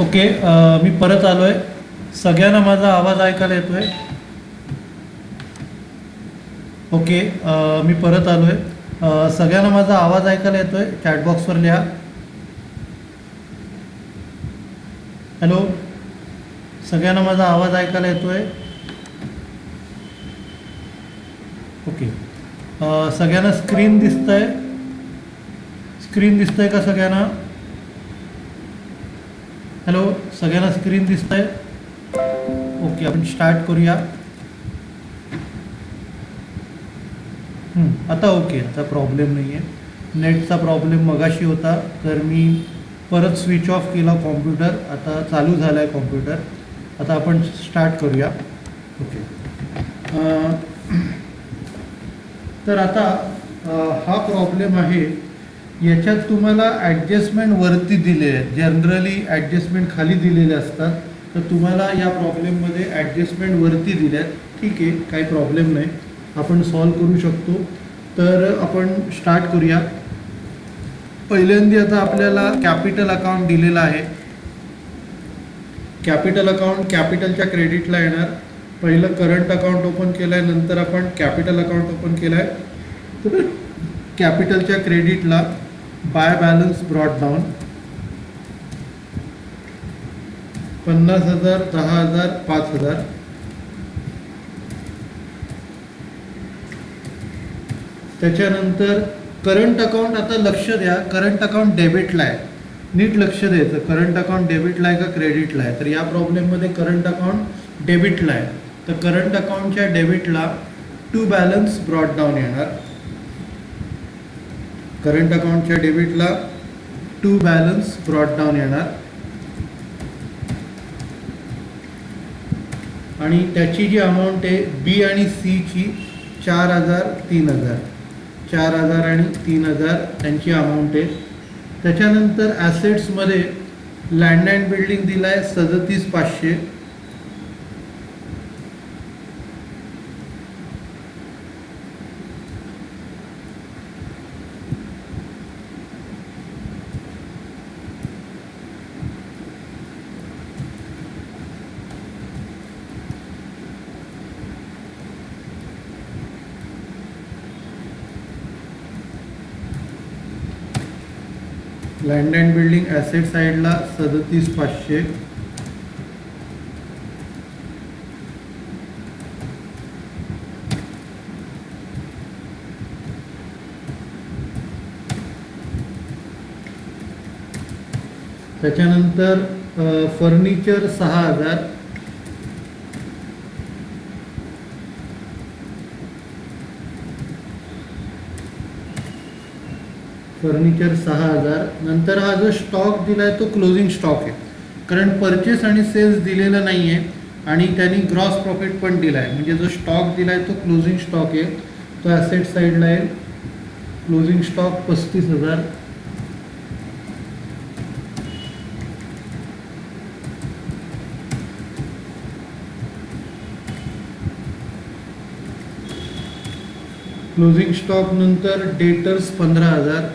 Okay, मी परत आलो आहे. सगळ्यांना माझा आवाज ऐकायला येतो आहे? ओके, मी परत आलो आहे. सगळ्यांना माझा आवाज ऐकायला येतो आहे? चॅटबॉक्सवर लिहा. हॅलो, सगळ्यांना माझा आवाज ऐकायला येतो आहे? ओके, सगळ्यांना स्क्रीन दिसतंय? स्क्रीन दिसतंय का सगळ्यांना? हॅलो, सगळ्यांना स्क्रीन दिसतंय? ओके, आपण स्टार्ट करूया. आता ओके, आता प्रॉब्लेम नाही आहे. नेटचा प्रॉब्लेम मगाशी होता, तर मी परत स्विच ऑफ केला कॉम्प्युटर. आता चालू झाला आहे कॉम्प्युटर. आता आपण स्टार्ट करूया. ओके, तर आता हा प्रॉब्लेम आहे. याच्यात तुम्हाला ॲडजस्टमेंट वरती दिले आहेत. जनरली ॲडजस्टमेंट खाली दिलेले असतात, तर तुम्हाला या प्रॉब्लेममध्ये ॲडजस्टमेंट वरती दिल्यात. ठीक आहे, काही प्रॉब्लेम नाही, आपण सॉल्व करू शकतो. तर आपण स्टार्ट करूया. पहिल्यांदा आता आपल्याला कॅपिटल अकाउंट दिलेला आहे. कॅपिटल अकाउंट कॅपिटलच्या क्रेडिटला येणार. पहिलं करंट अकाउंट ओपन केलं आहे, नंतर आपण कॅपिटल अकाउंट ओपन केलं आहे. तर कॅपिटलच्या क्रेडिटला बाय बॅलन्स ब्रॉट डाऊन 50,000, 10,000, 5,000. त्याच्यानंतर करंट अकाउंट. आता लक्ष द्या, करंट अकाउंट डेबिटला आहे. नीट लक्ष द्यायचं, करंट अकाउंट डेबिटला आहे का क्रेडिटला आहे. तर या प्रॉब्लेममध्ये करंट अकाउंट डेबिटला आहे. तर करंट अकाउंटच्या डेबिटला टू बॅलन्स ब्रॉट डाऊन येणार. करंट अकाउंटच्या डेबिटला टू बॅलन्स ब्रॉट डाऊन येणार. आणि त्याची जी अमाऊंट आहे बी आणि सीची 4,000, 3,000, 4,000 आणि 3,000 त्यांची अमाऊंट आहे. त्याच्यानंतर ॲसेट्समध्ये लँड अँड बिल्डिंग दिला आहे 37,500. लँड अँड बिल्डिंग ॲसेट साईडला 37,500. त्याच्यानंतर फर्निचर 6,000. फर्निचर 6,000. नंतर हा जो स्टॉक दिला आहे तो क्लोजिंग स्टॉक आहे, कारण परचेस आणि सेल्स दिलेलं नाही आहे. आणि त्यांनी ग्रॉस प्रॉफिट पण दिला आहे, म्हणजे जो स्टॉक दिला आहे तो क्लोजिंग स्टॉक आहे. तो ॲसेट साईडला आहे. Closing stock 35,000. क्लोजिंग स्टॉक नंतर डेटर्स 15,000.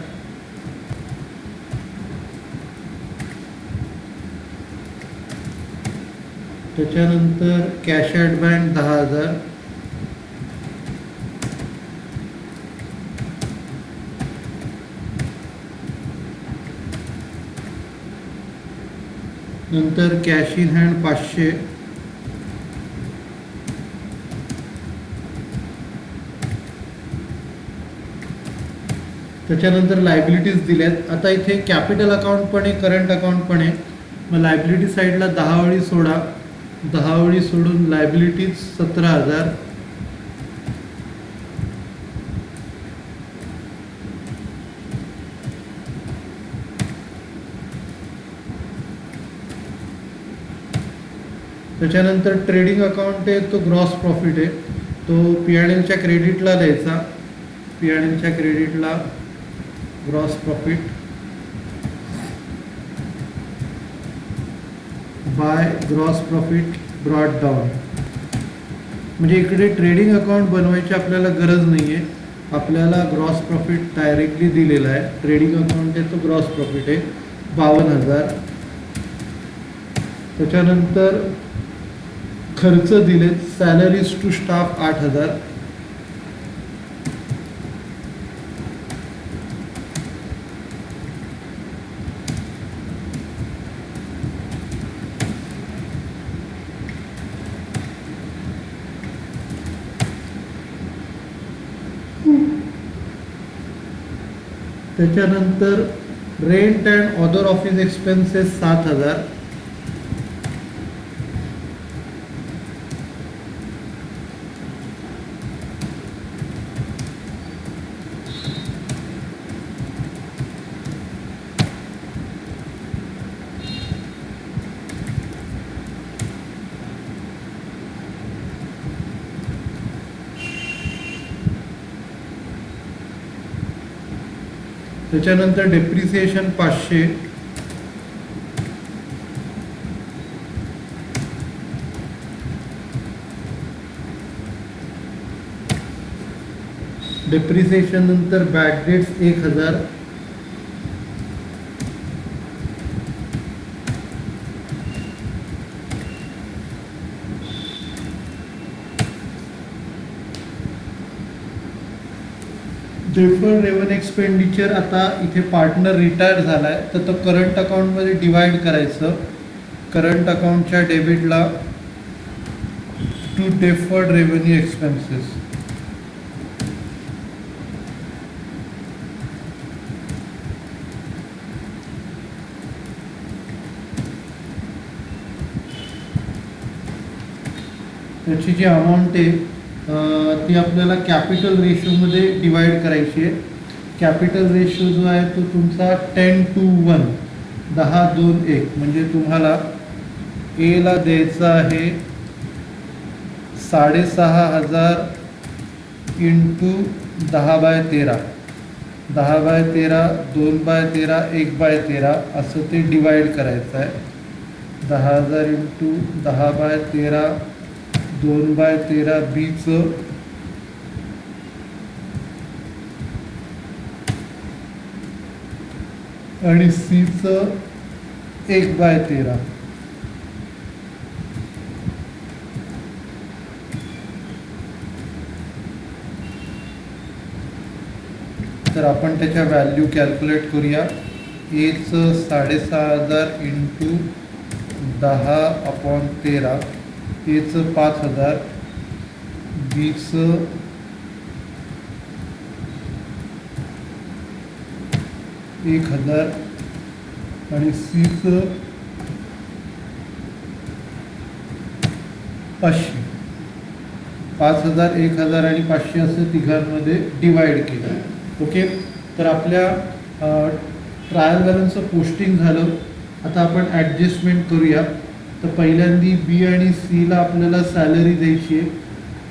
त्याच्यानंतर कॅश ॲट बँक 10,000. नंतर कॅश इन हँड 500. त्याच्यानंतर लायबिलिटीज दिल्यात. आता इथे कॅपिटल अकाउंट पण आहे, करंट अकाउंट पण आहे. मग लायबिलिटी साईडला 10 ओळी सोडा. 10 ओळी सोडून लायबिलिटीज 17,000. त्याच्यानंतर ट्रेडिंग अकाउंट आहे, तो ग्रॉस प्रॉफिट आहे, तो P&Lच्या क्रेडिटला द्यायचा. P&Lच्या क्रेडिटला gross profit by gross profit brought down. म्हणजे इकडे ट्रेडिंग अकाउंट बनवायची आपल्याला गरज नाही आहे. आपल्याला ग्रॉस प्रॉफिट डायरेक्टली दिलेला आहे. ट्रेडिंग अकाउंट आहे तो ग्रॉस प्रॉफिट आहे 52,000. त्याच्यानंतर खर्च दिलेत. Salaries to staff 8,000. त्याच्यानंतर rent and other office expenses 7,000. त्याच्यानंतर डेप्रिसिएशन 500. डेप्रिसिएशन नंतर bad debts 1,000. Deferred revenue expenditure, आता इथे पार्टनर रिटायर झाला आहे तर तो करंट अकाउंटमध्ये डिवाइड करायचं. करंट अकाउंटच्या डेबिटला टू डेफर्ड रेव्हेन्यू एक्सपेन्सेस. त्याची जी अमाऊंट आहे ती आपल्याला कॅपिटल रेशोमध्ये डिवाइड करायची आहे. कॅपिटल रेशो जो आहे तो तुमचा 10:1, 10:2:1. म्हणजे तुम्हाला एला द्यायचं आहे 6,500 इंटू 10/13. 10/13, 2/13, 1/13 असं ते डिवाइड करायचं आहे. 10,000 इंटू 10/13, 2/13 बीचं आणि सीचं 1/13. तर आपण त्याच्या व्हॅल्यू कॅल्क्युलेट करूया. एचं 6,500 इंटू 10/13, एचं 5,000, बीचं 1,000 आणि सीचं 500. 5,000, 1,000 आणि 500 असं तिघांमध्ये डिवाइड केलं. ओके, तर आपल्या ट्रायल बॅलन्सचं पोस्टिंग झालं. आता आपण ॲडजस्टमेंट करूया. तर पहिल्यांदी बी आणि सीला आपल्याला सॅलरी द्यायची आहे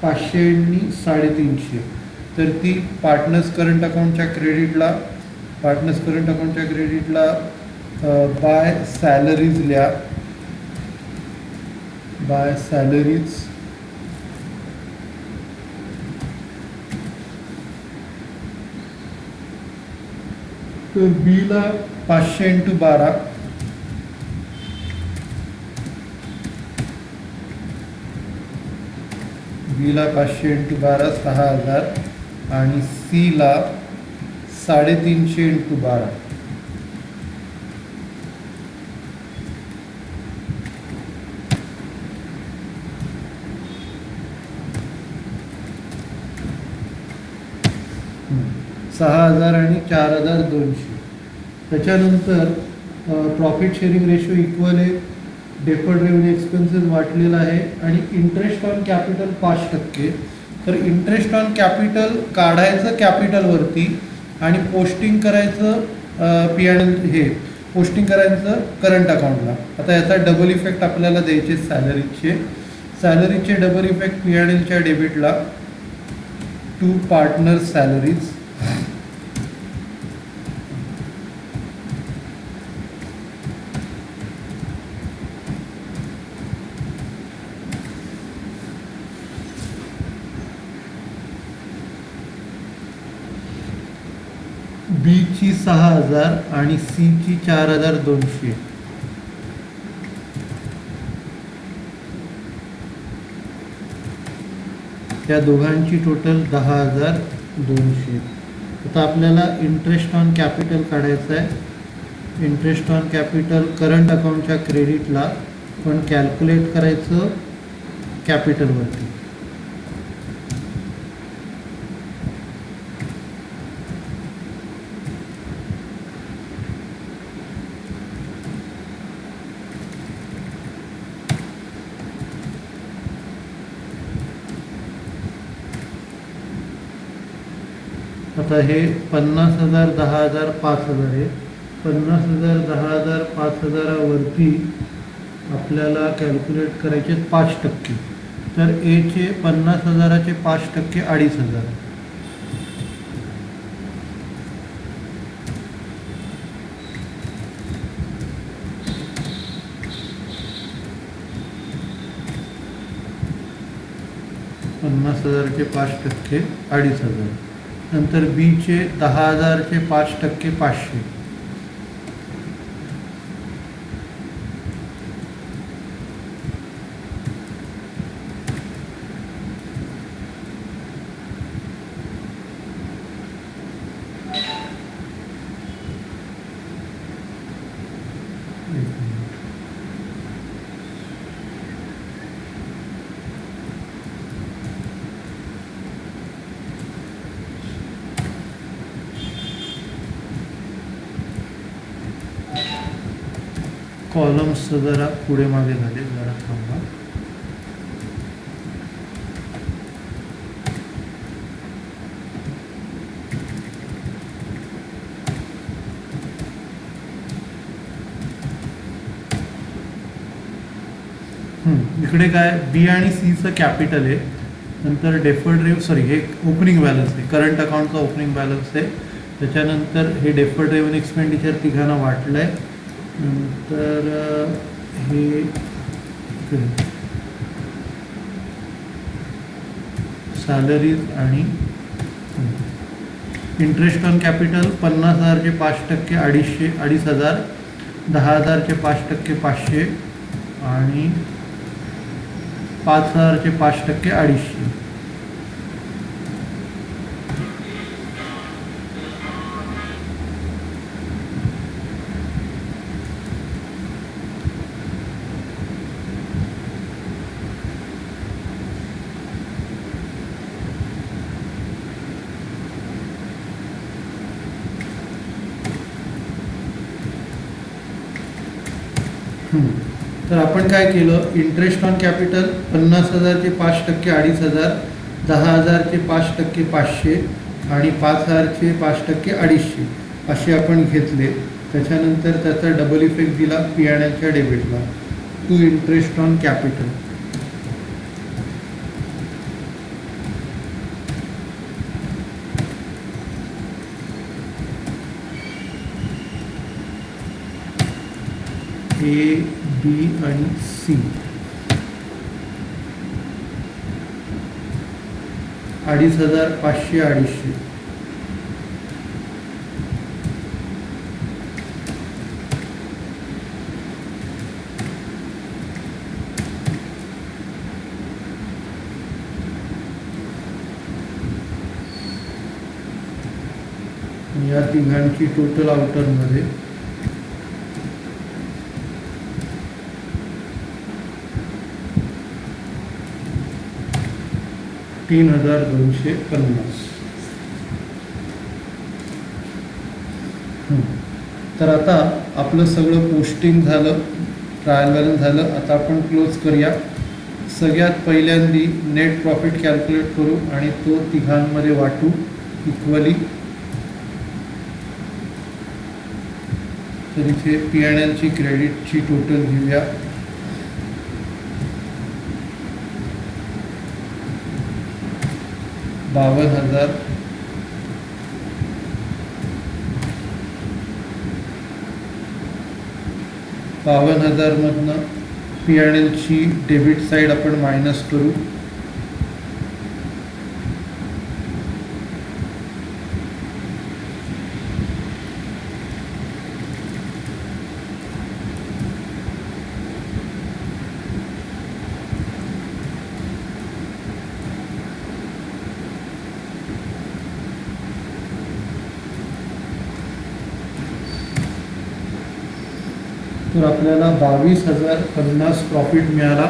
500 आणि 350. तर ती पार्टनर्स करंट अकाउंटच्या क्रेडिटला बाय सॅलरीज लिहा. By salaries. तर बीला 500 इंटू 12, बीला 500 इंटू 12 6,000 आणि सीला 350 इंटू 12. $6,000 आणि 4,200. त्याच्यानंतर प्रॉफिट शेअरिंग रेशो इक्वल आहे. डेफर्ड रेव्हेन्यू एक्सपेन्सेस वाटलेला आहे आणि इंटरेस्ट ऑन कॅपिटल 5%. तर इंटरेस्ट ऑन कॅपिटल काढायचं कॅपिटलवरती आणि पोस्टिंग करायचं पोस्टिंग करायचं करंट अकाउंटला. आता याचा डबल इफेक्ट आपल्याला द्यायचे सॅलरीचे डबल इफेक्ट P&Lच्या डेबिटला टू पार्टनर सॅलरीज. बीची 6,000 आणि सीची 4,200. त्या दोघांची टोटल 10,200. आता आपल्याला इंटरेस्ट ऑन कॅपिटल काढायचं आहे. इंटरेस्ट ऑन कॅपिटल करंट अकाउंटच्या क्रेडिटला, पण कॅल्क्युलेट करायचं कॅपिटलवरती. आता हे 50,000, 10,000, 5,000 आहे. 50,000, 10,000, 5,000वरती आपल्याला कॅल्क्युलेट करायचे 5%. तर एचे 50,000चे 5% 2,500. चे 5% 2,500. नंतर बीचे 10,000चे 5% 500. कॉलम्स जरा पुढे मागे झाले, जरा थांबा. इकडे काय बी आणि सीचं कॅपिटल आहे. नंतर डेफर्ड रेव्ह हे ओपनिंग बॅलन्स आहे, करंट अकाउंटचा ओपनिंग बॅलन्स आहे. त्याच्यानंतर हे डेफर्ड रेव्हन्यू एक्सपेंडिचर तिघांना वाटलं आहे. नंतर हे सॅलरीज आणि इंटरेस्ट ऑन कॅपिटल 50,000चे 5% 2,500, 10,000चे 5% 500 आणि 5,000चे 5% 250. तर आपण काय केलं, इंटरेस्ट ऑन कॅपिटल 50,000चे 5% 2,500, 10,000चे 5% 500 आणि 5,000चे 5% 250 असे आपण घेतले. त्याच्यानंतर त्याचा डबल इफेक्ट दिला P&Lच्या डेबिटला, टू इंटरेस्ट ऑन कॅपिटल. ए, बी आणि सी 2,500, 500, 250. या तिघांची टोटल आउटरमध्ये 3,250. तर आता आपलं सगळं पोस्टिंग झालं, ट्रायल बॅलन्स झालं. आता आपण क्लोज करूया. सगळ्यात पहिल्यांदी नेट प्रॉफिट कॅल्क्युलेट करू आणि तो तिघांमध्ये वाटू इक्वली. तर इथे P&Lची क्रेडिटची टोटल घेऊया. 52,000. मधनं P&Lची डेबिट साईड आपण मायनस करू. तर आपल्याला 22,050 प्रॉफिट मिळाला.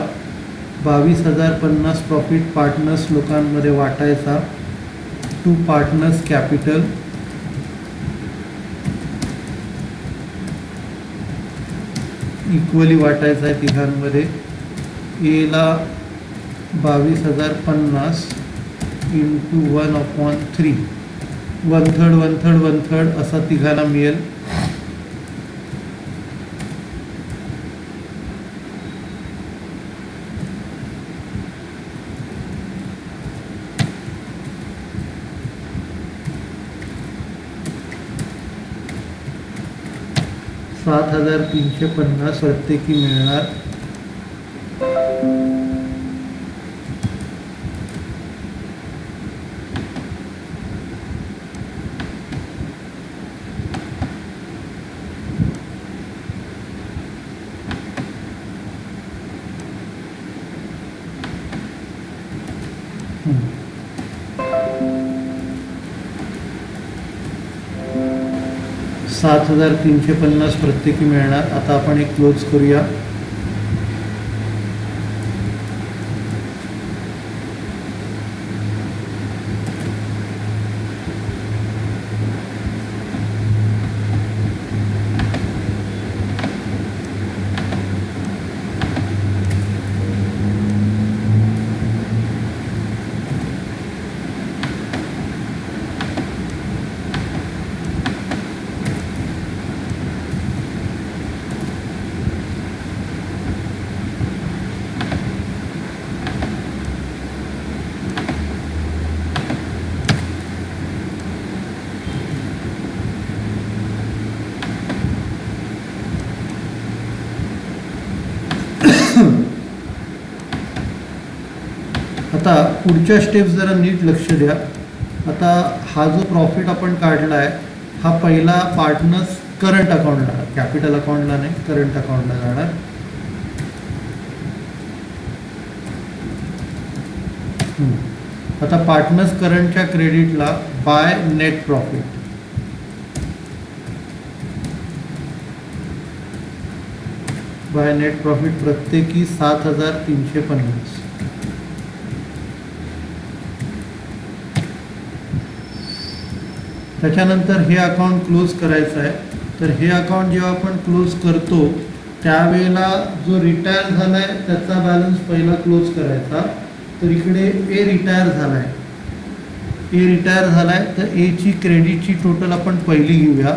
22,050 प्रॉफिट पार्टनर्स लोकांमध्ये वाटायचा. टू पार्टनर्स कॅपिटल इक्वली वाटायचा आहे तिघांमध्ये. एला 22,050 इंटू 1/3 1/3 असा तिघांना मिळेल. $7,350 प्रत्येकी मिळणार. $7,350 प्रत्येकी मिळणार. आता आपण एक क्लोज करूया. आता पुढच्या स्टेप्स जरा नीट लक्ष द्या. आता हा जो प्रॉफिट आपण काढला आहे हा पहिला पार्टनर्स करंट अकाउंटला, कॅपिटल अकाउंटला नाही, करंट अकाउंटला जाणार. आता पार्टनर्स करंटच्या क्रेडिटला by net profit. By net profit प्रत्येकी 7,350. त्याच्यानंतर हे अकाउंट क्लोज करायचं आहे. तर हे अकाउंट जेव्हा आपण क्लोज करतो त्यावेळेला जो रिटायर झाला आहे त्याचा बॅलन्स पहिला क्लोज करायचा. तर इकडे ए रिटायर झाला आहे. ए रिटायर झाला आहे तर एची क्रेडिटची टोटल आपण पहिली घेऊया.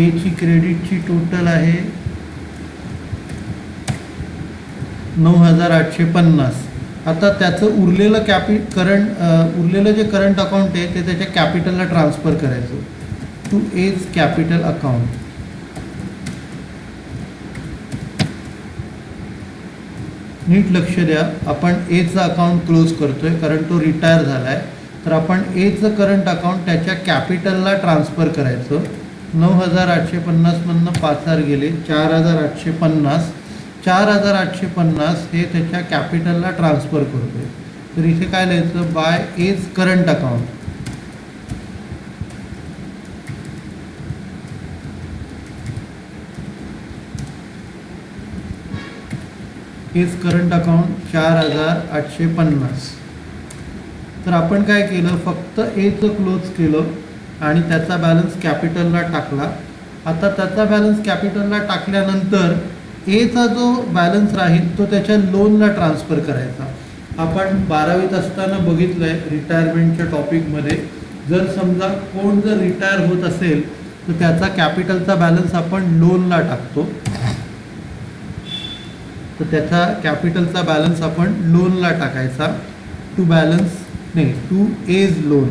एची क्रेडिटची टोटल आहे 9,850. आता त्याचं उरलेलं उरलेलं जे करंट अकाउंट आहे ते त्याच्या कॅपिटलला ट्रान्सफर करायचं टू एज कॅपिटल अकाउंट. नीट लक्ष द्या, आपण एचं अकाउंट क्लोज करतोय कारण तो रिटायर झाला आहे. तर आपण एचं करंट अकाउंट त्याच्या कॅपिटलला ट्रान्सफर करायचं. 9,850 मधनं 5,000 गेले, 4,850. 4,850 हे त्याच्या कॅपिटलला ट्रान्सफर करतोय. तर इथे काय लिहायचं, by as current account. As current account 4,850. तर आपण काय केलं, फक्त एचं क्लोज केलं आणि त्याचा बॅलन्स कॅपिटलला टाकला. आता त्याचा बॅलन्स कॅपिटलला टाकल्यानंतर एचा जो बॅलन्स राहील तो त्याच्या लोनला ट्रान्सफर करायचा. आपण 12वीत असताना बघितलं आहे रिटायरमेंटच्या टॉपिकमध्ये, जर समजा कोण जर रिटायर होत असेल तर त्याचा कॅपिटलचा बॅलन्स आपण लोनला टाकतो. तर त्याचा कॅपिटलचा बॅलन्स आपण लोनला टाकायचा. To as loan.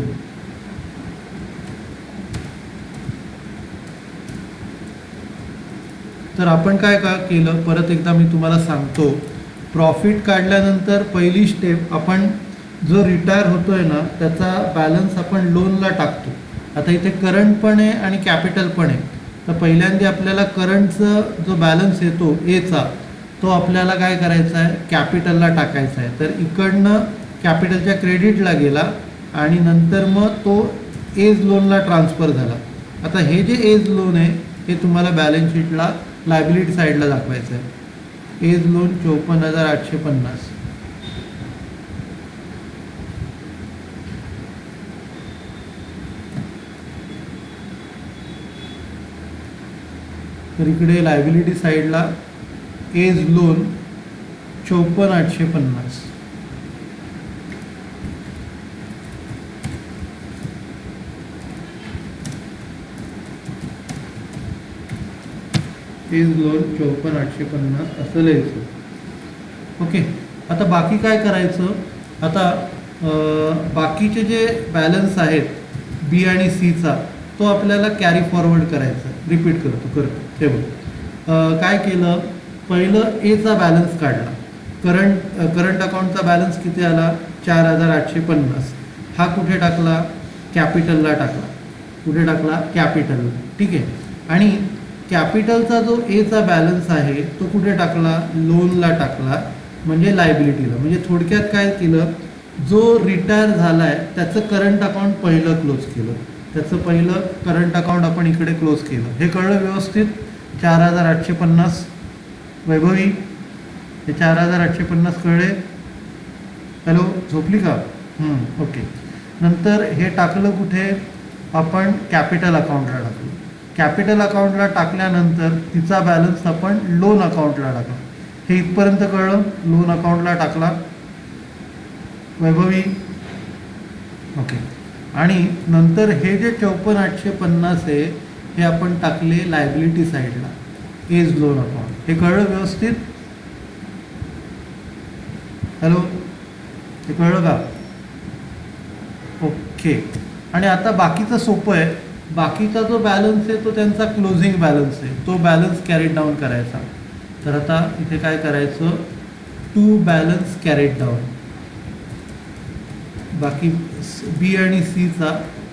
तर आपण काय केलं, परत एकदा मी तुम्हाला सांगतो. प्रॉफिट काढल्यानंतर पहिली स्टेप, आपण जो रिटायर होतोय ना त्याचा बॅलन्स आपण लोनला टाकतो. आता इथे करंट पण आहे आणि कॅपिटल पण आहे. तर पहिल्यांदा आपल्याला करंटचा जो बॅलन्स येतो एचा तो आपल्याला काय करायचा आहे, कॅपिटलला टाकायचा आहे. तर इकडनं कॅपिटलच्या क्रेडिटला गेला आणि नंतर मग तो एज लोनला ट्रान्सफर झाला. आता हे जे एज लोन आहे हे तुम्हाला बॅलन्स शीटला लायबिलिटी साईडला दाखवायचं आहे. As loan 54,850. तर इकडे लायबिलिटी साईडला एज लोन 54,850. एज लोन 54,850 असं लिहायचं. ओके, आता बाकी काय करायचं. आता बाकीचे जे बॅलन्स आहेत बी आणि सीचा तो आपल्याला कॅरी फॉरवर्ड करायचा. रिपीट करतो. हे बघ, काय केलं, पहिलं एचा बॅलन्स काढला. करंट अकाउंटचा बॅलन्स किती आला, 4,850. हा कुठे टाकला, कॅपिटलला टाकला. कुठे टाकला, कॅपिटलला. ठीक आहे. आणि कॅपिटलचा जो एचा बॅलन्स आहे तो कुठे टाकला, लोनला टाकला, म्हणजे लायबिलिटीला. म्हणजे थोडक्यात काय केलं, जो रिटायर झाला आहे त्याचं करंट अकाउंट पहिलं क्लोज केलं. त्याचं पहिलं करंट अकाउंट आपण इकडे क्लोज केलं. हे कळलं व्यवस्थित. 4,850. वैभवी, हे 4,850 कळले. हॅलो, झोपली का? ओके. नंतर हे टाकलं कुठे, आपण कॅपिटल अकाउंटला टाकलं. कॅपिटल अकाउंटला टाकल्यानंतर तिचा बॅलन्स आपण लोन अकाउंटला टाकला. हे इथपर्यंत कळलं. लोन अकाउंटला टाकला वैभवी. ओके. आणि नंतर हे जे 54,850 आहे हे आपण टाकले लायबिलिटी साईडला, एज लोन अकाउंट. हे कळलं व्यवस्थित. हॅलो, हे कळलं का? ओके. आणि आता बाकीचं सोपं आहे. बाकीचा जो बॅलन्स आहे तो त्यांचा क्लोजिंग बॅलन्स आहे. तो बॅलन्स कॅरीड डाऊन करायचा. तर आता इथे काय करायचं, टू बॅलन्स कॅरीड डाऊन. बाकी बी आणि सीचा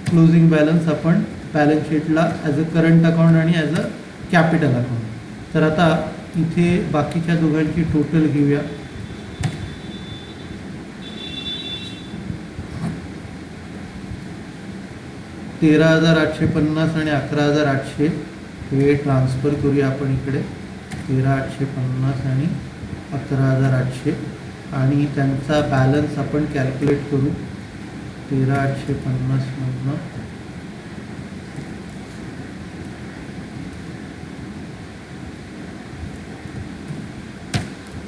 क्लोजिंग बॅलन्स आपण बॅलन्स शीटला ॲज अ करंट अकाउंट आणि ॲज अ कॅपिटल अकाउंट. तर आता इथे बाकीच्या दोघांची टोटल घेऊया. $13,850 आणि 11,800 हे ट्रान्सफर करूया आपण इकडे. 13,850 आणि 11,800 आणि त्यांचा बॅलन्स आपण कॅल्क्युलेट करू. 13,850 मधनं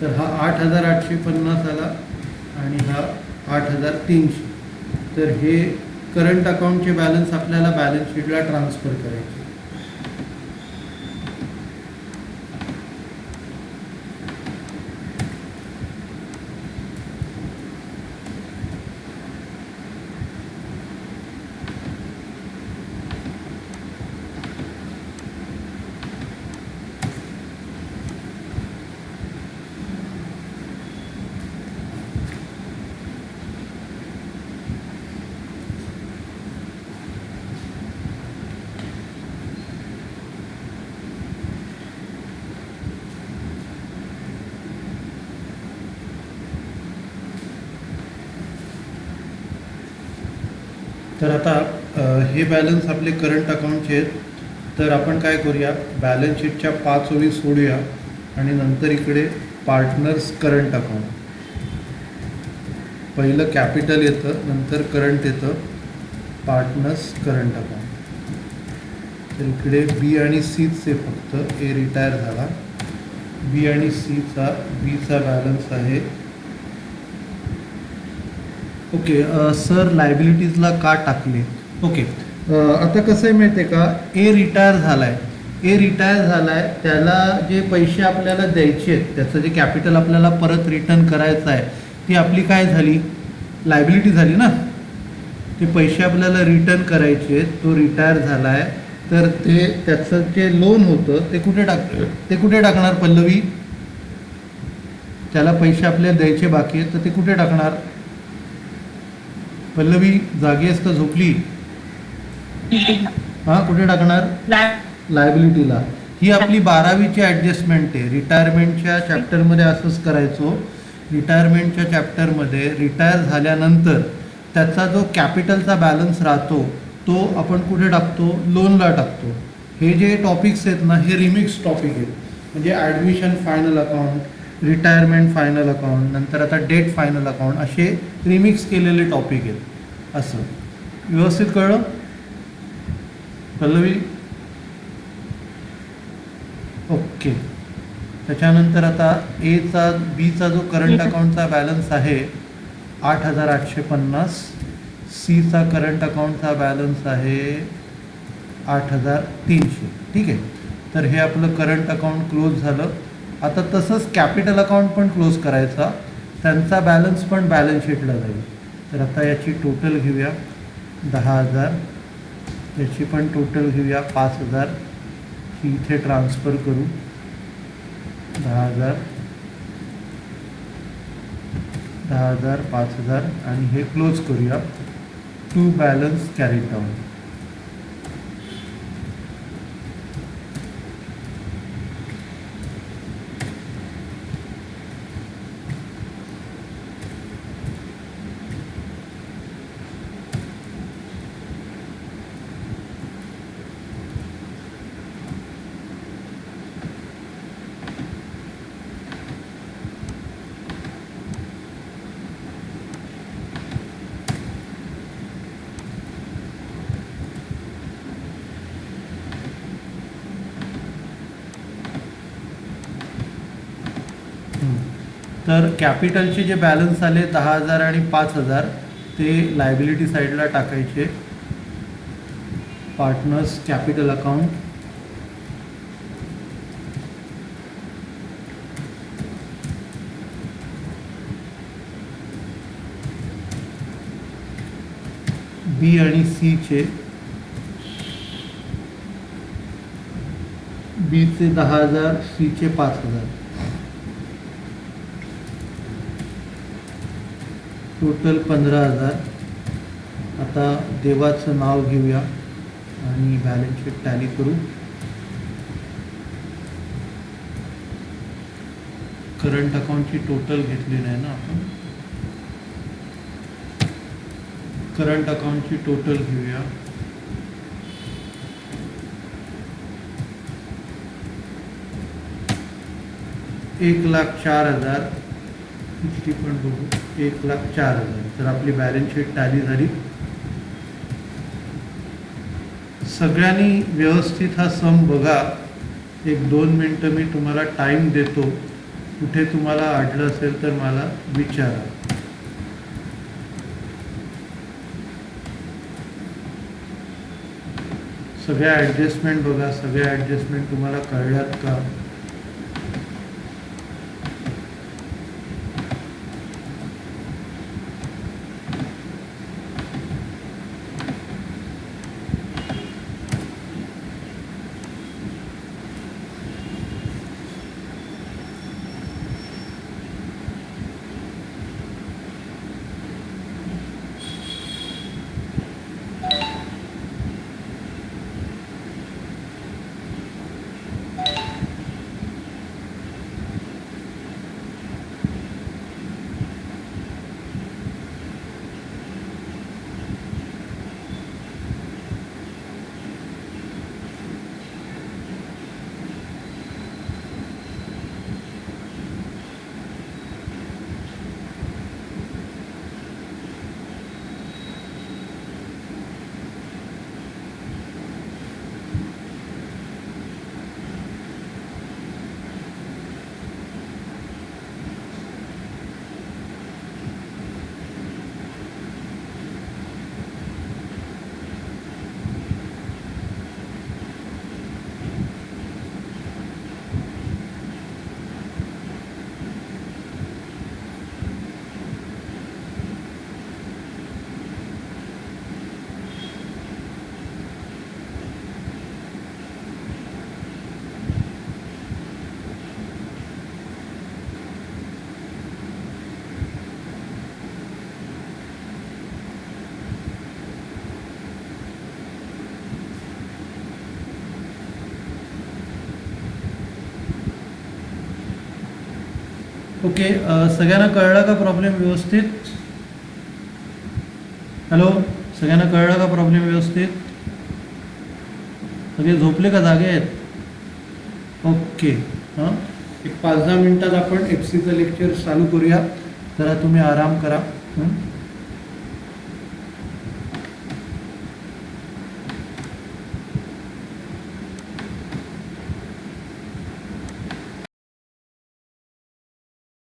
तर हा 8,850 आला आणि हा 8,300. तर हे करंट अकाउंटचे बॅलन्स आपल्याला बॅलन्स शीटला ट्रान्सफर करायचे. तर आता हे बॅलन्स आपले करंट अकाउंटचे आहेत. तर आपण काय करूया, बॅलन्स शीटच्या 5 ओळी सोडूया आणि नंतर इकडे पार्टनर्स करंट अकाउंट. पहिलं कॅपिटल येतं, नंतर करंट येतं, पार्टनर्स करंट अकाउंट. तर इकडे बी आणि सीचे फक्त ए रिटायर झाला. बी आणि बीचा बॅलन्स आहे. ओके. सर लायबिलिटीजला का टाकले. ओके. आता कसं आहे माहिती आहे का, ए रिटायर झाला आहे. त्याला जे पैसे आपल्याला द्यायचे आहेत, त्याचं जे कॅपिटल आपल्याला परत रिटर्न करायचं आहे, ती आपली काय झाली, लायबिलिटी झाली ना. ते पैसे आपल्याला रिटर्न करायचे आहेत. तो रिटायर झाला आहे, तर त्याचं जे लोन होतं ते कुठे टाकणार पल्लवी. त्याला पैसे आपल्याला द्यायचे बाकी आहेत, तर ते कुठे टाकणार पल्लवी. जागी आहेस का झोपली. कुठे टाकणार, लायबिलिटीला. ही आपली 12वीची ॲडजस्टमेंट आहे. रिटायरमेंटच्या चॅप्टरमध्ये असंच करायचो. रिटायरमेंटच्या चॅप्टरमध्ये रिटायर झाल्यानंतर त्याचा जो कॅपिटलचा बॅलन्स राहतो तो आपण कुठे टाकतो, लोनला टाकतो. हे जे टॉपिक्स आहेत ना, हे रिमिक्स टॉपिक आहेत. म्हणजे admission final account, retirement final account, नंतर आता डेट फायनल अकाउंट, असे रिमिक्स केलेले टॉपिक आहेत. असं व्यवस्थित कळलं पल्लवी? ओके. त्याच्यानंतर आता बीचा जो करंट अकाउंटचा बॅलन्स आहे 8,850, सीचा करंट अकाउंटचा बॅलन्स आहे 8,300. ठीक आहे. तर हे आपलं करंट अकाउंट क्लोज झालं. आता तसंच कॅपिटल अकाउंट पण क्लोज करायचा, त्यांचा बॅलन्स पण बॅलन्स शीटला जाईल. तर आता याची टोटल घेऊया 10,000, याची पण टोटल घेऊया 5,000, ही इथे ट्रान्सफर करू 10,000, 10,000, 5,000 आणि हे क्लोज करूया. To balance carried down. तर कॅपिटलचे जे बॅलन्स आले 10,000 आणि 5,000 ते लायबिलिटी साईडला टाकायचे. पार्टनर्स कॅपिटल अकाउंट, बी आणि सीचे, बीचे 10,000, सीचे 5,000, टोटल 15,000. आता देवाचं नाव घेऊया आणि बॅलन्स शीट टॅली करू. करंट अकाउंटची टोटल घेतली नाही ना आपण. करंट अकाउंटची टोटल घेऊया. एक 1,04,000, इतकी पण बघू 1,04,000. तर आपली बॅलन्स शीट टॅली झाली. सगळ्यांनी व्यवस्थित हा सम बघा. 1-2 मिनटं मी तुम्हाला टाईम देतो. कुठे तुम्हाला अडलं असेल तर मला विचारा. सगळ्या ॲडजस्टमेंट बघा. सगळ्या ॲडजस्टमेंट तुम्हाला कळल्यात का? ओके. सगळ्यांना कळला का प्रॉब्लेम व्यवस्थित? हॅलो, सगळ्यांना कळला का प्रॉब्लेम व्यवस्थित? सगळे झोपले का, जागे आहेत? ओके. हां, एक 5-10 मिनिटात आपण एफ सीचं लेक्चर चालू करूया. जरा तुम्ही आराम करा.